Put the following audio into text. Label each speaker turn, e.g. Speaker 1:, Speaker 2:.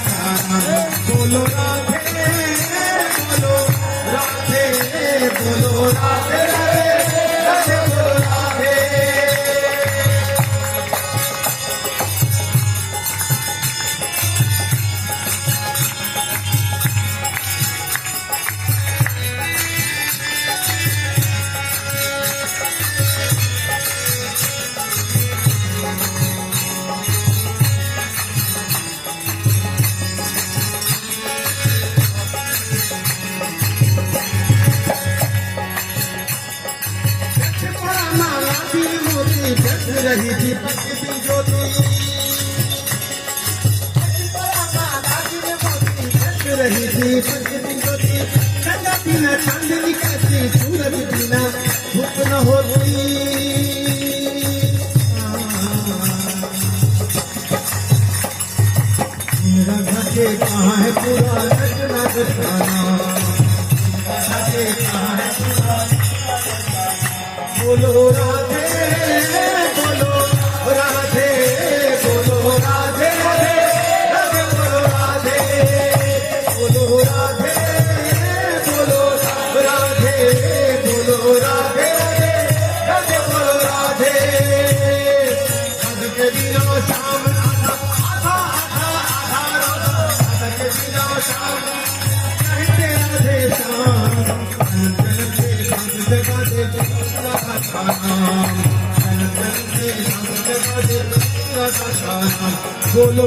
Speaker 1: बोलो राधे बोलो राधे बोलो राधे राधे बोलो राधे। रही थी पक्षी ज्योति रही थी पक्षी ज्योति गंगा पीना चांदनी कहती सूरज पीना धूप न होती। मेरा घटे कहाँ है पूरा रचना दिखाना घटे कहाँ है पूरा बोलो राधे बोलो राधे बोलो राधे राधे बोलो राधे बोलो राधे बोलो राधे बोलो राधे राधे बोलो राधे। पद के बिना शाम आधा आधा आधा आधा पद के बिना शाम कहते राधे श्याम जगा दे बोलो